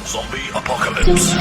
Zombie Apocalypse.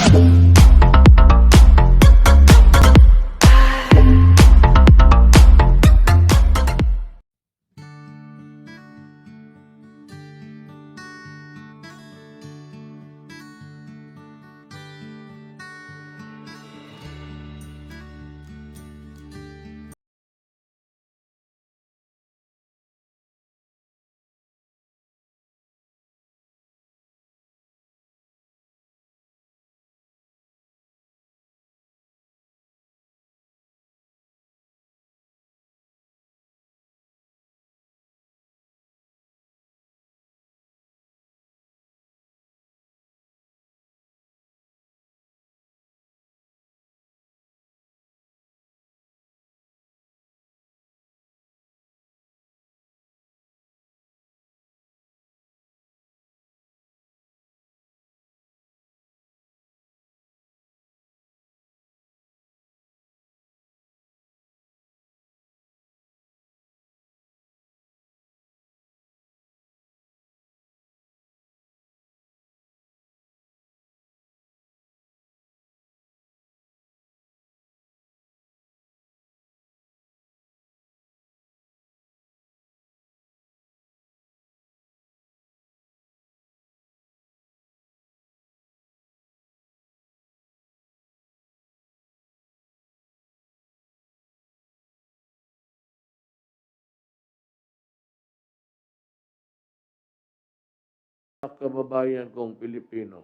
Mga kababayan kong Pilipino,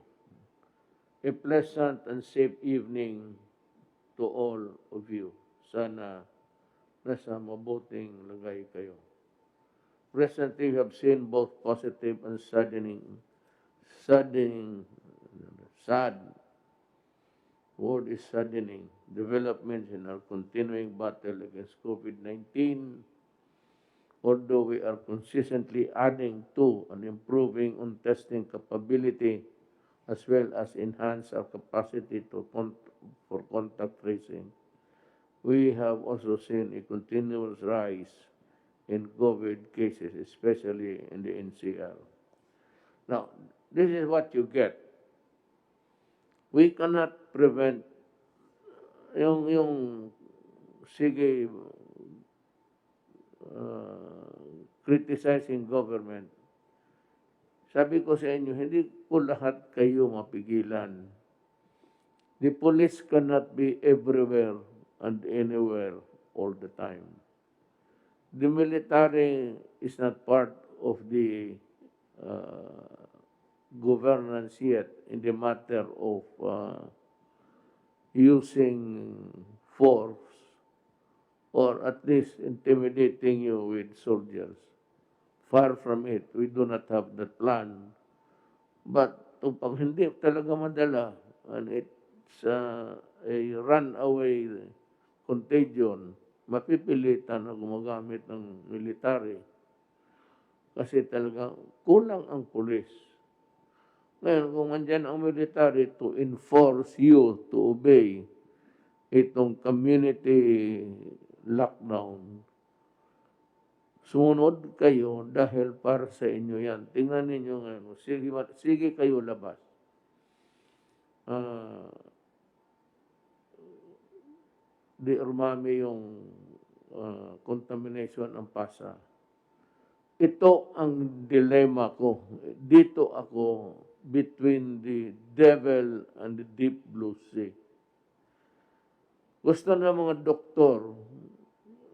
a pleasant and safe evening to all of you. Sana nasa mabuting lagay kayo. Recently, we have seen both positive and sad, word is saddening, developments in our continuing battle against COVID-19, although we are consistently adding to and improving on testing capability as well as enhance our capacity for contact tracing, we have also seen a continuous rise in COVID cases, especially in the NCR. Now, this is what you get. We cannot prevent yung sige criticizing government. Sabi ko sa inyo, hindi po lahat kayo mapigilan. The police cannot be everywhere and anywhere all the time. The military is not part of the governance yet in the matter of using force or at least intimidating you with soldiers. Far from it. We do not have that plan. But pag hindi talaga madala, and it's a runaway contagion, mapipilitan na gumagamit ng military. Kasi talaga kulang ang pulis. Ngayon, kung andyan ang military to enforce you to obey itong community lockdown, sumunod kayo dahil para sa inyo yan. Tingnan ninyo ngayon. Sige kayo labas. Di umami yung contamination ng pasa. Ito ang dilemma ko. Dito ako between the devil and the deep blue sea. Gusto na mga doktor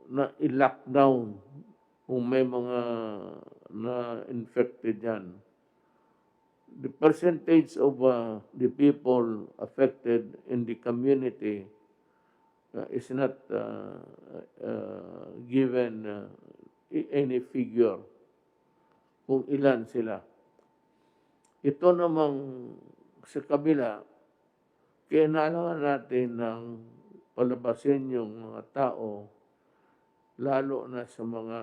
na i-lockdown kung may mga na-infected yan. The percentage of the people affected in the community is not given any figure kung ilan sila. Ito namang sa kabila, kailangan natin ng palabasin yung mga tao lalo na sa mga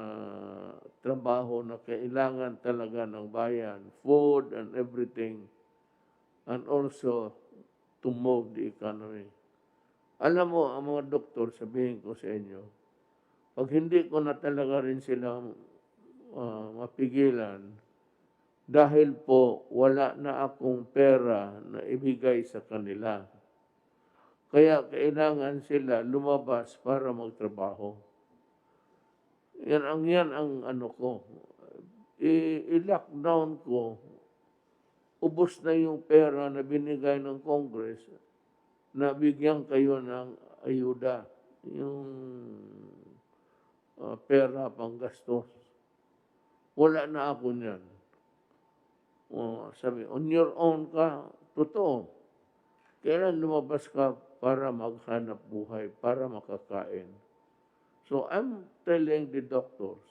trabaho na kailangan talaga ng bayan, food and everything, and also to move the economy. Alam mo, ang mga doktor, sabihin ko sa inyo, pag hindi ko na talaga rin sila mapigilan, dahil po wala na akong pera na ibigay sa kanila. Kaya kailangan sila lumabas para magtrabaho. Yan ang ano ko. I-lockdown ko, ubos na yung pera na binigay ng Congress na bigyan kayo ng ayuda, yung pera panggastos. Wala na ako niyan. Sabi, on your own ka, totoo. Kailan lumabas ka para maghanap buhay, para makakain. So I'm telling the doctors,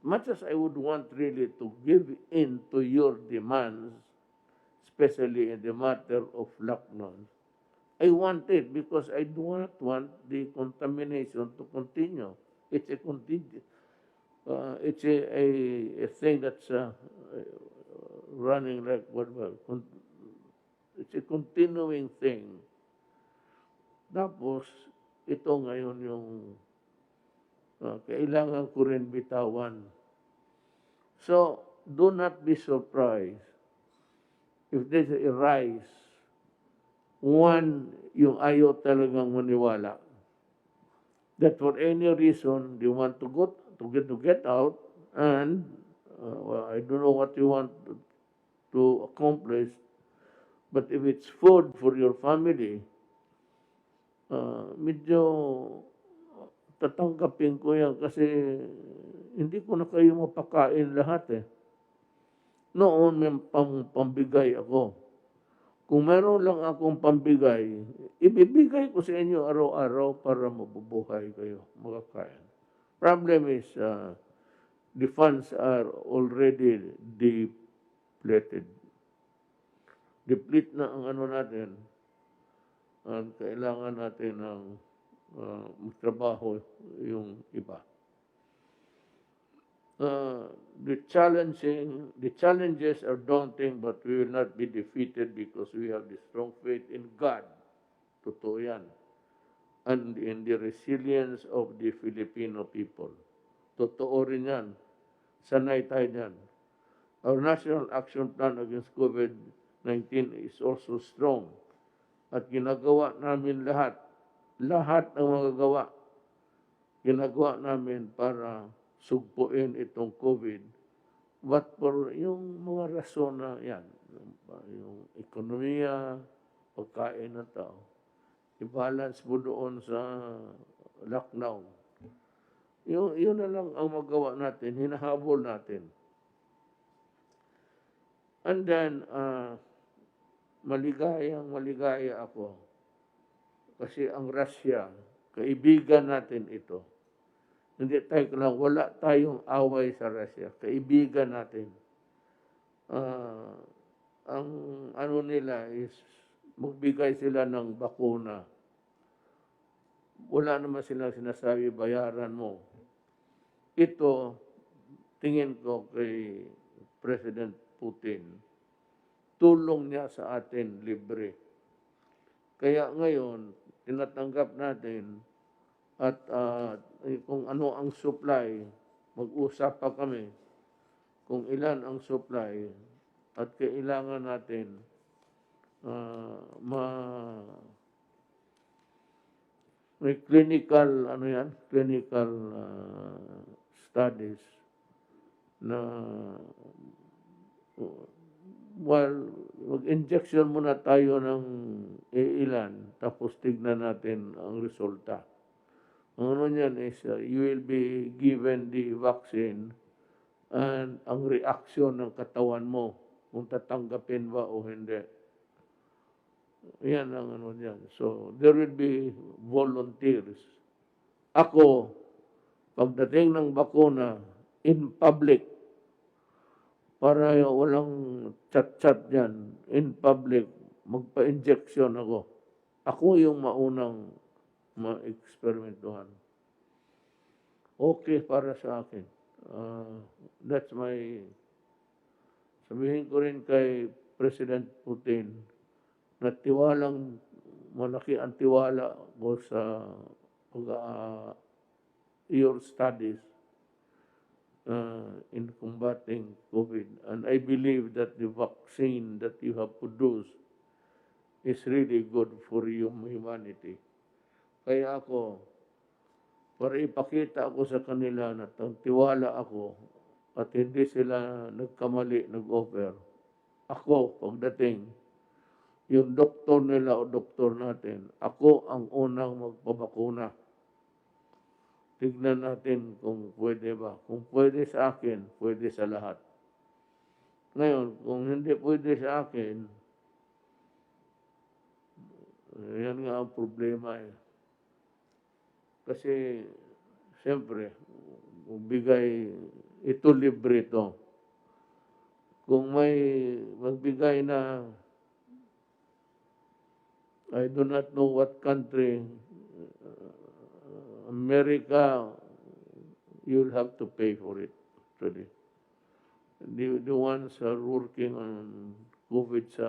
much as I would want really to give in to your demands, especially in the matter of lockdown, I want it because I do not want the contamination to continue. It's a it's a thing that's running like it's a continuing thing. Tapos, ito ngayon yung kailangan ko rin bitawan. So, do not be surprised if there's a rise. One, yung ayaw talagang maniwala. That for any reason, they want to get out, and I don't know what you want to accomplish, but if it's food for your family, medyo tatanggapin ko yan kasi hindi ko na kayo mapakain lahat eh. Noon may pambigay ako. Kung meron lang akong pambigay, ibibigay ko sa inyo araw-araw para mabubuhay kayo, makakain. Problem is, the funds are already depleted. Deplete na ang ano natin, at kailangan natin ng magtrabaho yung iba. The challenges are daunting, but we will not be defeated because we have the strong faith in God. Totoo yan. And in the resilience of the Filipino people. Totoo rin yan. Sanay tayo yan. Our National Action Plan against COVID-19 is also strong. At ginagawa namin lahat ng magagawa, ginagawa namin para sugpuin itong COVID. But for yung mga rason na yan, yung ekonomiya, pagkain ng tao, i-balance mo doon sa lockdown. Yun na lang ang magawa natin, hinahabol natin. And then, maligaya ako. Kasi ang Russia, kaibigan natin ito. Hindi tayo lang, wala tayong away sa Russia. Kaibigan natin. Ang ano nila is, magbigay sila ng bakuna. Wala naman silang sinasabi, bayaran mo. Ito, tingin ko kay President Putin, tulong niya sa atin libre. Kaya ngayon, tinatanggap natin at kung ano ang supply, mag-usap pa kami kung ilan ang supply at kailangan natin may clinical studies na mag-injection muna tayo ng ilan, tapos tignan natin ang resulta. Ang ano niyan is, you will be given the vaccine and ang reaction ng katawan mo, kung tatanggapin ba o hindi. Yan ang ano niyan. So, there will be volunteers. Ako, pagdating ng bakuna, in public, para walang chat-chat dyan, in public, magpa-injection ako. Ako yung maunang ma-experimentuhan. Okay para sa akin. That's my... Sabihin ko rin kay President Putin na malaki ang tiwala ko sa your studies. in combating COVID. And I believe that the vaccine that you have produced is really good for humanity. Kaya ako, para ipakita ako sa kanila na tiwala ako at hindi sila nagkamali, nag-offer. Ako, pagdating, yung doktor nila o doktor natin, ako ang unang magpabakuna. Tignan natin kung pwede ba. Kung pwede sa akin, pwede sa lahat. Ngayon, kung hindi pwede sa akin, yan nga ang problema eh. Kasi, siyempre, bigay, ito libre ito. Kung may magbigay na, I do not know what country, America, you'll have to pay for it, actually. The ones are working on COVID sa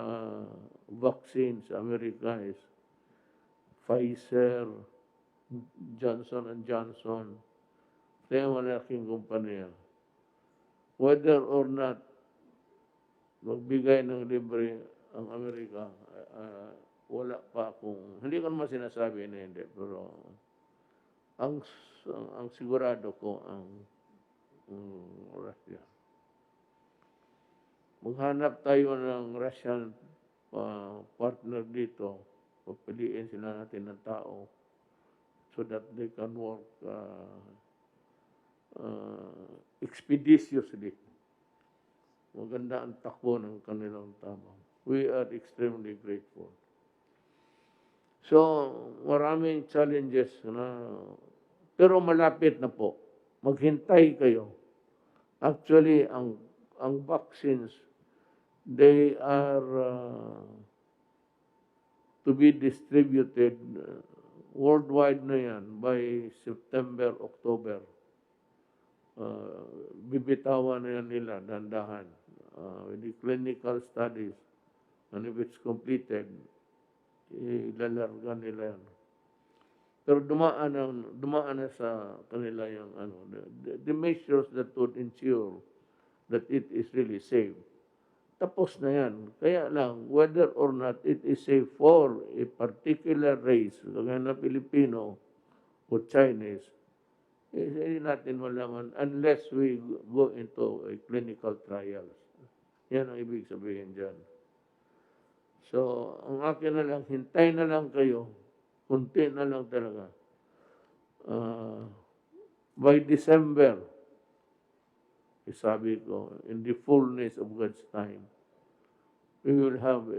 vaccine sa America is Pfizer, Johnson and Johnson. Kaya malaking kumpanya. Whether or not magbigay ng libre ang Amerika, wala pa akong, hindi ko naman sinasabi na hindi, pero ang sigurado ko ang Russia. Maghanap tayo ng Russian partner dito, papiliin sila natin ng tao so that they can work expeditiously. Maganda ang takbo ng kanilang tabang. We are extremely grateful. So, maraming challenges na, pero malapit na po. Maghintay kayo. Actually, ang vaccines, they are to be distributed worldwide na yan by September, October. Bibitawan na yan nila, dandahan. With the clinical studies, and if it's completed, ilalarga nila yan. Pero dumaan na sa kanila yung the measures that would ensure that it is really safe. Tapos na yan. Kaya lang, whether or not it is safe for a particular race, kagaya na Filipino o Chinese, hindi natin malaman unless we go into a clinical trials. Yan ang ibig sabihin dyan. So, ang akin na lang, hintay na lang kayo, kunti na lang talaga. By December, sabi ko, in the fullness of God's time, we will have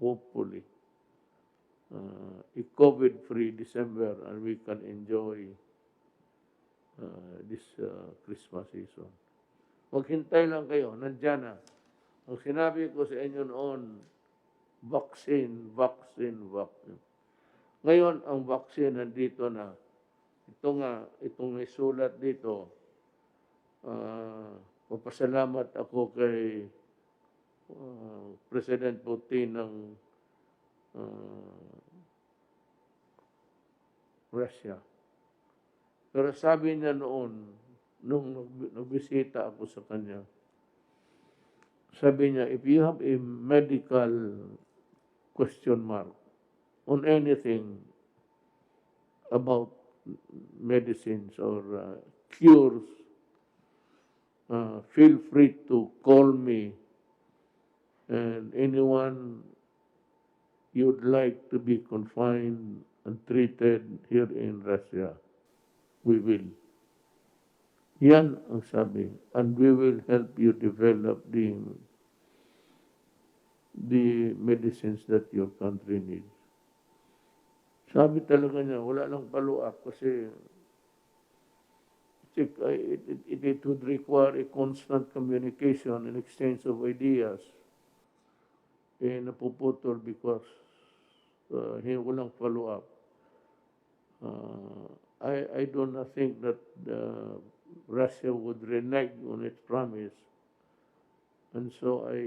hopefully, a COVID-free December and we can enjoy this Christmas season. Maghintay lang kayo, nandyan na. Ang sinabi ko sa inyo noon, vaccine. Ngayon, ang vaccine nandito na. Itong isulat dito, papasalamat ako kay President Putin ng Russia. Pero sabi niya noon, nung nagbisita ako sa kanya, sabi niya, if you have a medical question mark on anything about medicines or cures, feel free to call me and anyone you'd like to be confined and treated here in Russia, we will. Yan ang sabi. And we will help you develop the medicines that your country needs. Sabi talaga niya, wala lang follow-up kasi it would require a constant communication and exchange of ideas. Napuputol because walang follow-up. I do not think that Russia would renege on its promise. And so I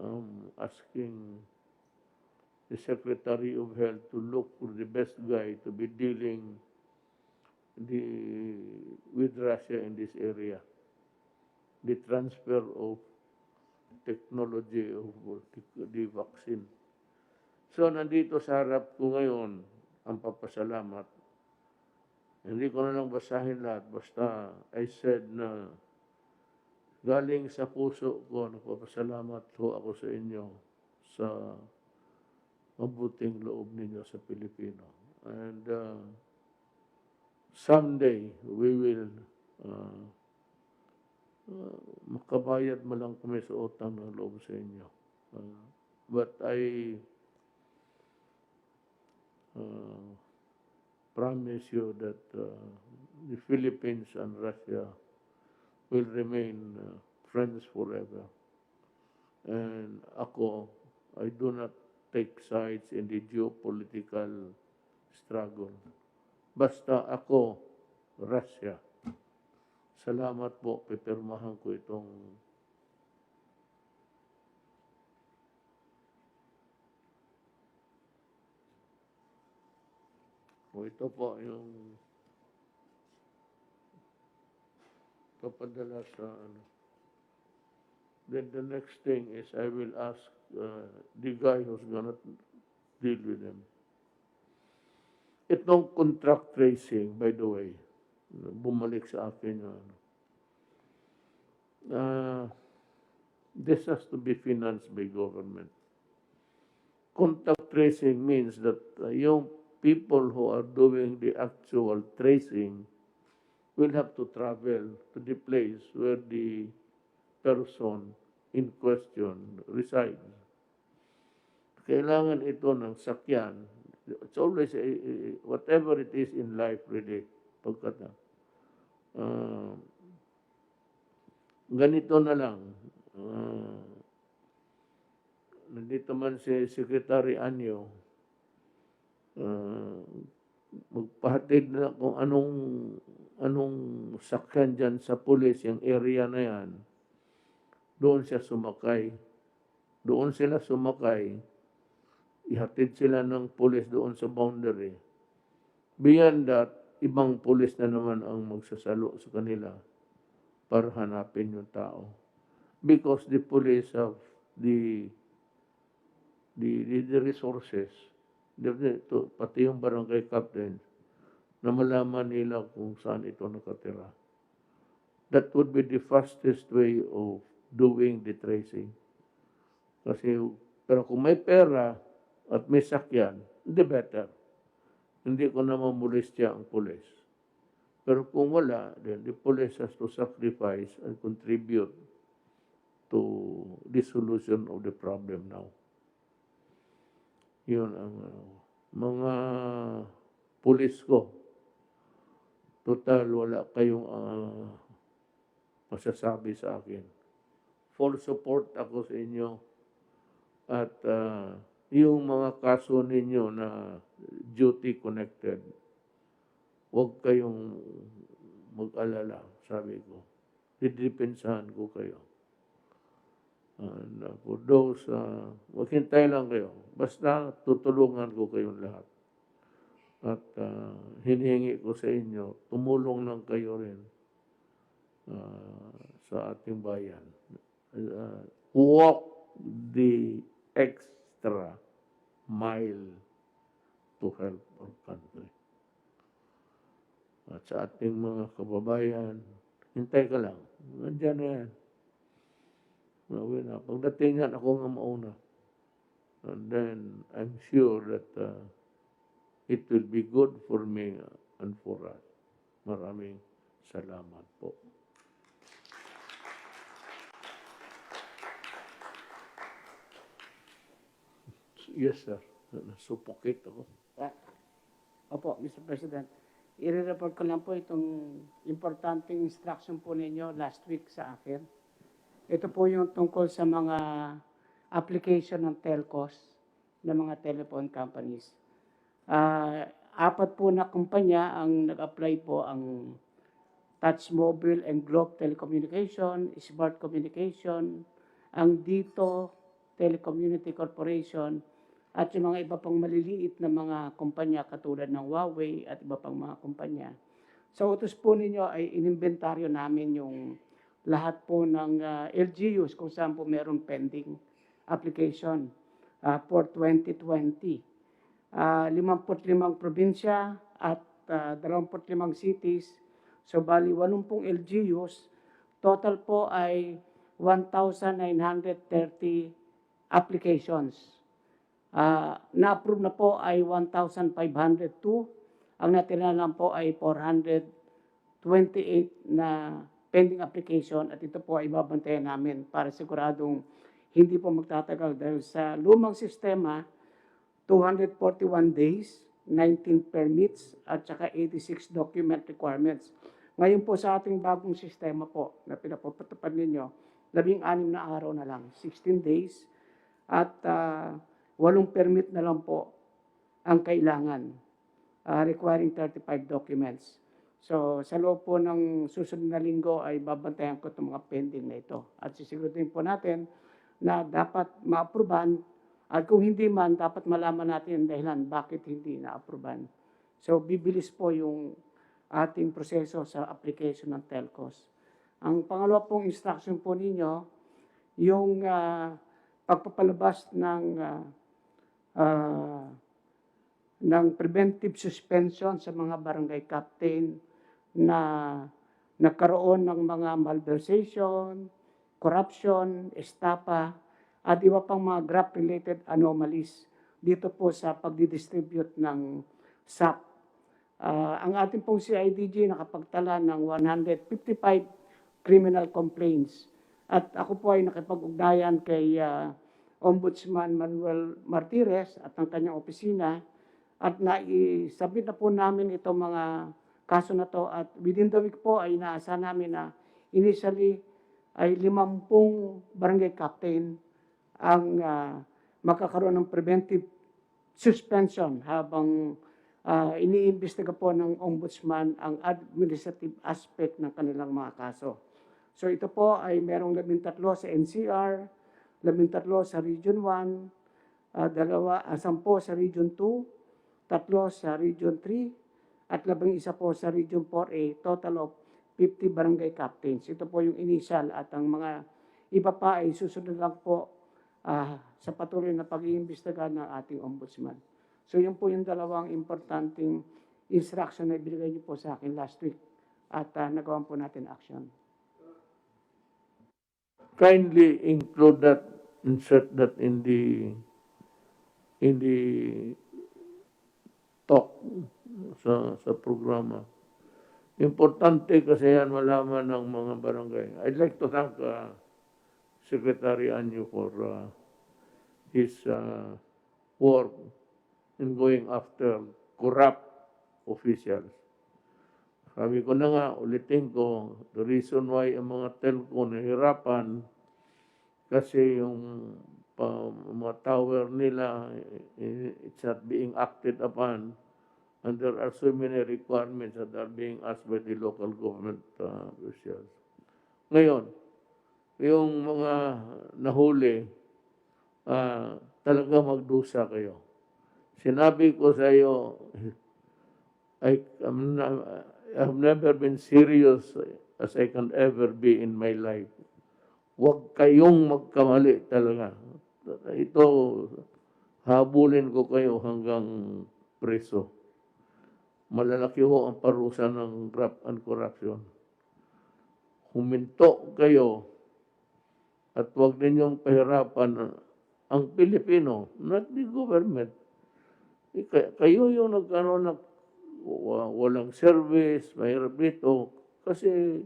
am asking the Secretary of Health to look for the best guy to be dealing with Russia in this area, the transfer of technology of the vaccine. So, nandito sa harap ko ngayon ang papasalamat. Hindi ko na lang basahin lahat, basta I said na galing sa puso ko, nagpapasalamat ho ako sa inyo sa mabuting loob ninyo sa Pilipino. And someday, we will makabayad mo lang kami sa utang ng loob sa inyo. But I promise you that the Philippines and Russia will remain friends forever. And ako, I do not take sides in the geopolitical struggle. Basta ako, Russia. Salamat po, pipirmahan ko itong ito po yung papadala sa ano. Then the next thing is I will ask the guy who's gonna deal with them. Itong contract tracing, by the way, bumalik sa akin yung this has to be financed by government. Contact tracing means that yung people who are doing the actual tracing will have to travel to the place where the person in question resides. Kailangan ito ng sakyan. It's always, whatever it is in life really, pagkata. Ganito na lang. Nandito man si Secretary Anyo, magpahatid na kung anong sakyan dyan sa pulis, yung area na yan, doon siya sumakay. Doon sila sumakay, ihatid sila ng pulis doon sa boundary. Beyond that, ibang pulis na naman ang magsasalo sa kanila para hanapin yung tao. Because the police have the resources, pati yung barangay captain, na malaman nila kung saan ito nakatira. That would be the fastest way of doing the tracing. Kasi, pero kung may pera at may sakyan, hindi better. Hindi ko na mamulistya ang pulis. Pero kung wala, then the police has to sacrifice and contribute to the solution of the problem now. Yun ang mga pulis ko. Total, wala kayong masasabi sa akin. Full support ako sa inyo. At yung mga kaso ninyo na duty connected, huwag kayong mag-alala, sabi ko. Didepensahan ko kayo. And for those, maghintay lang kayo. Basta tutulungan ko kayong lahat. At hinihingi ko sa inyo, tumulong lang kayo rin sa ating bayan. Walk the extra mile to help our country. At sa ating mga kababayan, hintay ka lang. Nandiyan na yan. Pagdating yan, ako nga mauna. And then, I'm sure that it will be good for me and for us. Maraming salamat po. Yes, sir. Nasupokit ako. Opo, Mr. President. I-report ko lang po itong importanteng instruction po ninyo last week sa akin. Ito po yung tungkol sa mga application ng telcos ng mga telephone companies. Apat po na kumpanya ang nag-apply po, ang Touch Mobile and Globe Telecommunication, Smart Communication, ang Dito Telecommunity Corporation, at yung mga iba pang maliliit na mga kumpanya katulad ng Huawei at iba pang mga kumpanya. Sa utos po ninyo ay inimbentaryo namin yung lahat po ng LGUs kung saan po meron pending application for 2020. 55 probinsya at 25 cities. So bali 80 LGUs. Total po ay 1,930 applications. Na-approve na po ay 1,502. Ang natira lang po ay 428 na pending application at ito po ay babantayan namin para siguradong hindi po magtatagal dahil sa lumang sistema, 241 days, 19 permits at saka 86 document requirements. Ngayon po sa ating bagong sistema po na pinapapatupad ninyo, 16 na araw na lang, 16 days at 8 permit na lang po ang kailangan, requiring 35 documents. So sa loob po ng susunod na linggo ay babantayan ko itong mga pending na ito. At sisiguraduhin po natin na dapat ma-aproban at kung hindi man, dapat malaman natin ang dahilan bakit hindi na-aproban. So bibilis po yung ating proseso sa application ng telcos. Ang pangalawa pong instruction po ninyo, yung pagpapalabas ng preventive suspension sa mga barangay captain na nagkaroon ng mga malversation, corruption, estafa, at iba pang mga graft-related anomalies dito po sa pagdidistribute ng SAP. Ang ating pong CIDG nakapagtala ng 155 criminal complaints. At ako po ay nakipag-ugnayan kay Ombudsman Manuel Martires at ang kanyang opisina at naisabit na po namin itong mga kaso na to at within the week po ay inaasahan namin na initially ay 50 barangay captain ang makakaroon ng preventive suspension habang iniimbestiga po ng ombudsman ang administrative aspect ng kanilang mga kaso. So ito po ay merong 13 sa NCR, 13 sa Region 1, 10 sa Region 2, 3 sa Region 3, at 11 po sa Region 4A, total of 50 barangay captains. Ito po yung initial at ang mga iba pa ay susunod lang po sa patuloy na pag-iimbestiga ng ating ombudsman. So yun po yung dalawang importanteng instruction na ibigay niyo po sa akin last week at nagawan po natin action. Kindly include that, insert that in the talk sa programa. Importante kasi yan malaman ng mga barangay. I'd like to thank Secretary Anyo for his work in going after corrupt officials. Sabi ko na nga, ulitin ko, the reason why ang mga telco nahirapan kasi yung mga tower nila, it's not being acted upon, and there are so many requirements that are being asked by the local government officials. Ngayon, yung mga nahuli, talaga magdusa kayo. Sinabi ko sa iyo, I have never been serious as I can ever be in my life. Huwag kayong magkamali talaga. Ito, habulin ko kayo hanggang preso. Malalaki ho ang parusa ng graft and corruption. Huminto kayo at huwag ninyong pahirapan ang Pilipino, not the government. Kayo yung walang service, mahirap dito, kasi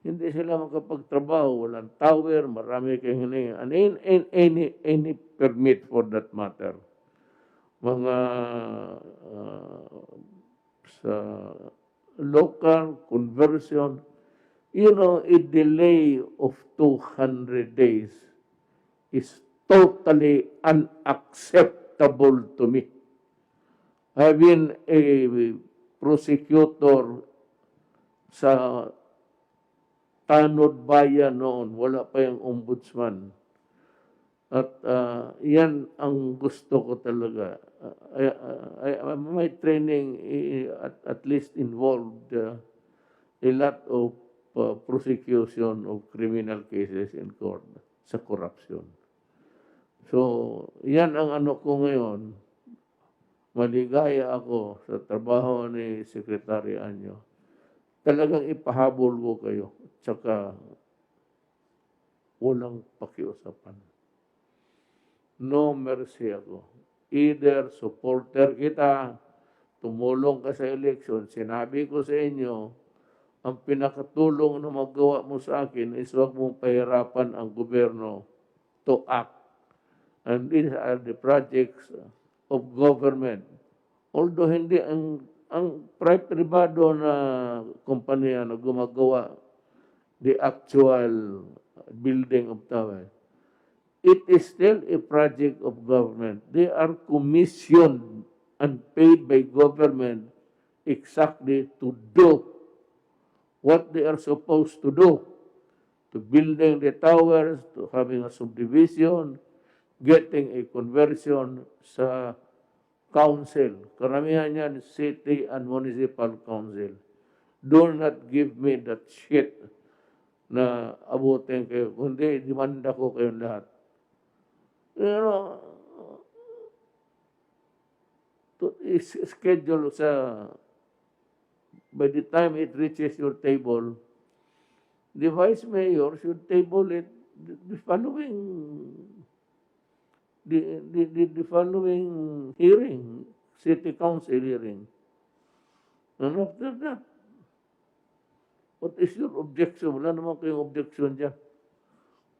hindi sila makapagtrabaho, walang tower, marami kayong hiningi. Any permit for that matter. Mga sa local conversion, a delay of 200 days is totally unacceptable to me. I've been a prosecutor sa Tanod Bayan noon, wala pa yung ombudsman. At yan ang gusto ko talaga. My training at least involved a lot of prosecution of criminal cases in court sa corruption. So, yan ang ano ko ngayon. Maligaya ako sa trabaho ni Secretary Anyo. Talagang ipahabol ko kayo. Tsaka walang pakiusapan. No mercy ako. Either supporter kita, tumulong ka sa election, sinabi ko sa inyo, ang pinakatulong na magawa mo sa akin is huwag mong pahirapan ang gobyerno to act. And these are the projects of government. Although hindi ang privado na kumpanya na gumagawa the actual building of tower, it is still a project of government. They are commissioned and paid by government exactly to do what they are supposed to do, to building the towers, to having a subdivision, getting a conversion sa council. Karamihan yan, city and municipal council. Do not give me that shit na abutin kayo. Kundi, demanda ko kayong lahat. To schedule sa by the time it reaches your table, the vice mayor should table it the following hearing, city council hearing. And after that, what is your objection? Wala naman kayong objection dyan.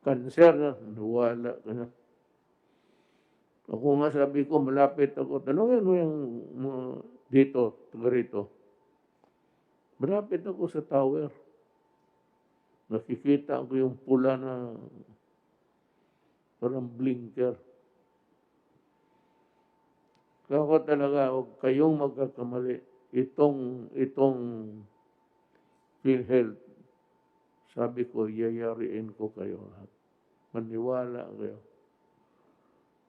Cancer na, wala ka na. Ako nga sabi ko, malapit ako. Tanungin mo yung dito, taga rito. Malapit ako sa tower. Nakikita ko yung pula na parang blinker. Kaya ko talaga, huwag kayong magkakamali. Itong PhilHealth, sabi ko, yayariin ko kayo. Maniwala kayo.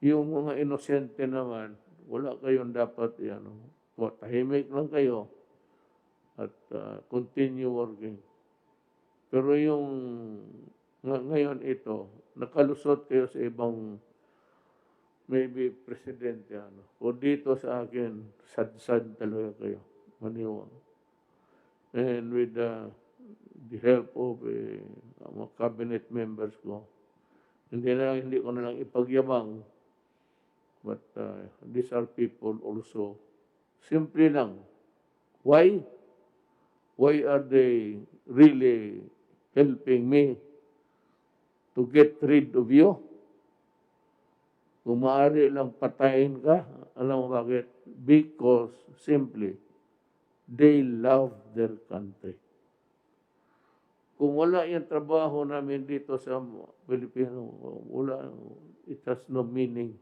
Yung mga inosente naman, wala kayong dapat, tahimik lang kayo at continue working. Pero yung ngayon ito, nakalusot kayo sa ibang maybe presidente, o dito sa akin, sad-sad talaga kayo. Maniwala. And with the help of mga cabinet members ko, hindi ko na lang ipagyabang, but these are people also, simple lang. Why? Why are they really helping me to get rid of you? Kung maaari lang patayin ka, alam mo bakit? Because simply, they love their country. Kung wala yung trabaho namin dito sa Pilipino, wala, it has no meaning.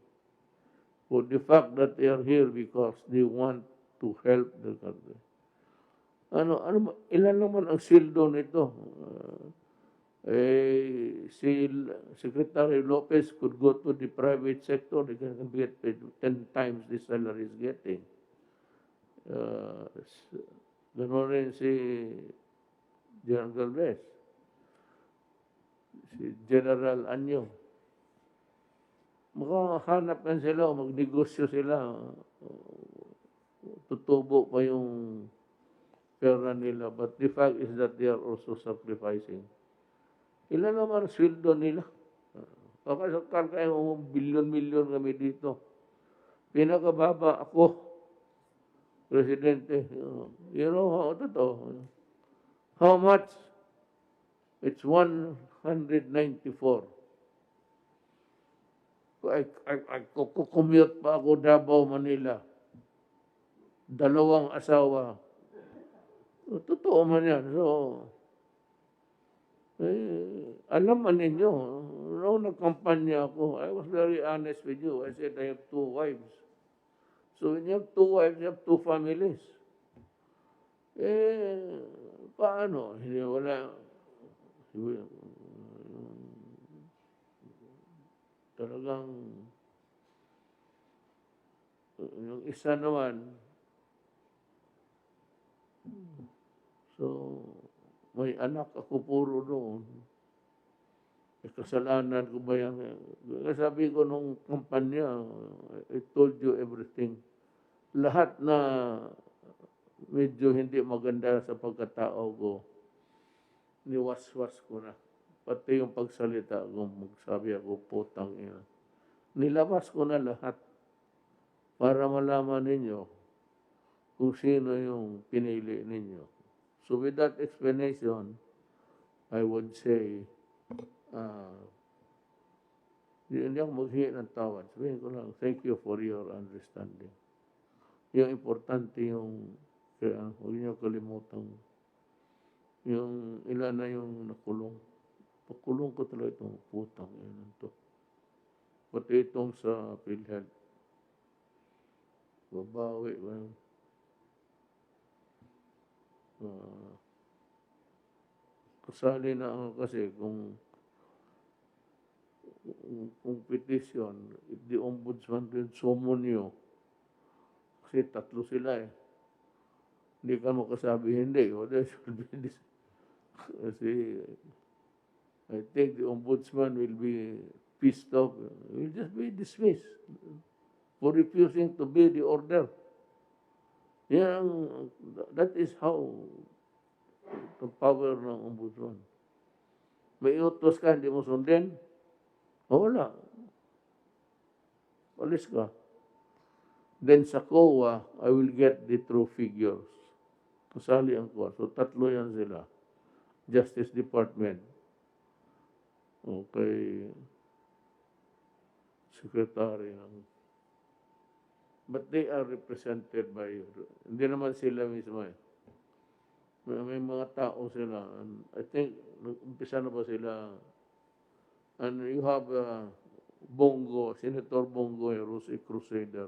For the fact that they are here because they want to help the country. Ilan naman ang sildo nito? Si Secretary Lopez could go to the private sector, they can get paid 10 times the salary is getting. Gano'n rin si General Galvez, si General Anyo. Makahanap yan sila, magnegosyo sila, tutubo pa yung pera nila. But the fact is that they are also sacrificing. Ilan naman sweldo nila? Kakasakal kayo, bilyon-milyon kami dito. Pinakababa ako, Presidente. You know, totoo. How much? It's 194. Commute pa ako Davao, Manila. 2 asawa. Totoo man yan. So, alam man ninyo, noong nagkampanya ako, I was very honest with you. I said, I have 2 wives. So when you have 2 wives, you have 2 families. Paano? Hindi, wala. talagang yung isa naman, so may anak ako puro doon. Kasalanan ko ba yan? Sabi ko nung kampanya, I told you everything. Lahat na medyo hindi maganda sa pagkatao ko, niwas-was ko na. Pati yung pagsalita ko, magsabi ako, putang ina. Nilabas ko na lahat para malaman ninyo kung sino yung pinili ninyo. So with that explanation, I would say, hindi ako maghingi ng tawad. Sabihin ko lang, thank you for your understanding. Yung importante yung, kaya huwag niyo kalimutan, yung ilan na yung nakulong. Pakulong ko talaga itong putang ina to. Pati itong sa PhilHealth. Babawi ba yun? Kasali na ako kasi kung petition, if the ombudsman will summon you, kasi tatlo sila eh. Hindi ka makasabi hindi. Kasi I think the ombudsman will be pissed off. Will just be dismissed for refusing to obey the order. Yan, that is how the power ng ombudsman. May utos ka, hindi mo sundin, wala. Alis ka. Then sa COA, I will get the true figures. Kasali ang COA. So, tatlo yan sila. Justice Department. Okay. Secretary ng... But they are represented by... Hindi naman sila mismo eh. May mga tao sila. And I think, umpisa na ba sila... And you have Bongo, Senator Bongo, who's a crusader.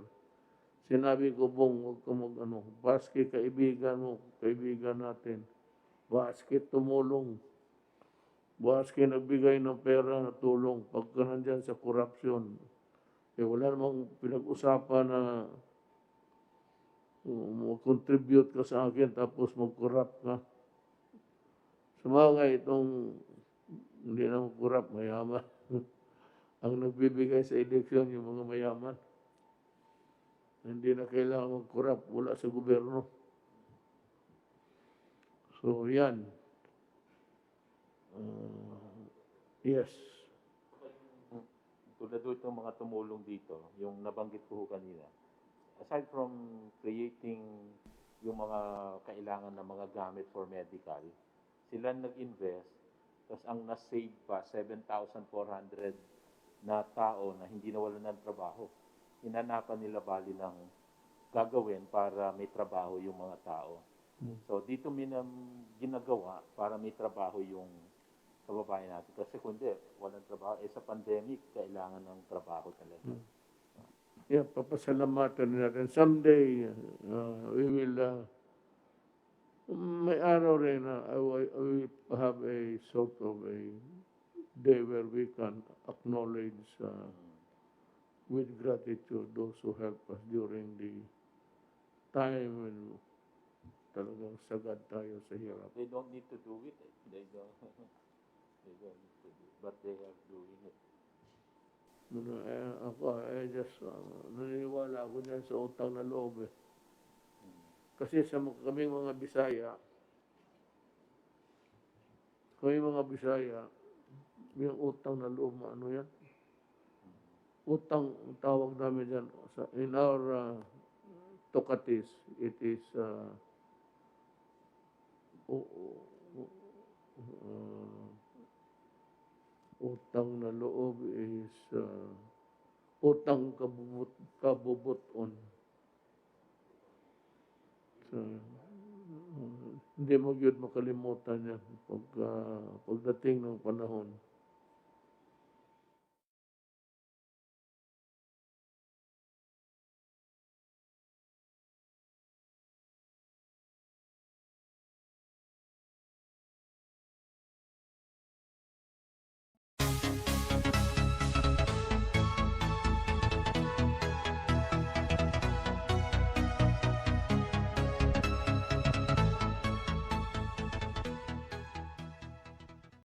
Sinabi ko, Bong, huwag ka mag-ano, baski kaibigan mo, kaibigan natin. Baski tumulong. Baski nagbigay ng pera na tulong. Pagka nandyan sa korupsyon, eh wala namang pinag-usapan na mag-contribute ka sa akin tapos mag-corrupt ka. Sumagay itong hindi na mag-corrupt, mayaman. Ang nagbibigay sa eleksyon yung mga mayaman. Hindi na kailangan mag-corrupt, wala sa gobyerno. So, yan. Yes. Tulad doon itong mga tumulong dito, yung nabanggit ko kanina, aside from creating yung mga kailangan ng mga gamit for medical, sila nag-invest, tapos ang na-save pa, 7,400 na tao na hindi nawalan ng trabaho. Hinanapan nila bali ng gagawin para may trabaho yung mga tao. So dito ginagawa para may trabaho yung kababayan natin. Kasi kundi walang trabaho, sa pandemic, kailangan ng trabaho talaga. Yeah, papasalamatan natin. Someday, we will, may araw rin na I will have a sort of a day where we can acknowledge with gratitude those who help us during the time when talagang sagad tayo sa hirap. They don't need to do it. They don't need to do it. But they are doing it. Ako, just naniniwala ako dyan sa utang na loob eh. Kasi sa kaming mga Bisaya, yung utang na loob, ano yan? Utang, tawag namin dyan. In our Tokatis, it is utang na loob is utang kabubuton. So, hindi mo yun makalimutan yan pagdating ng panahon.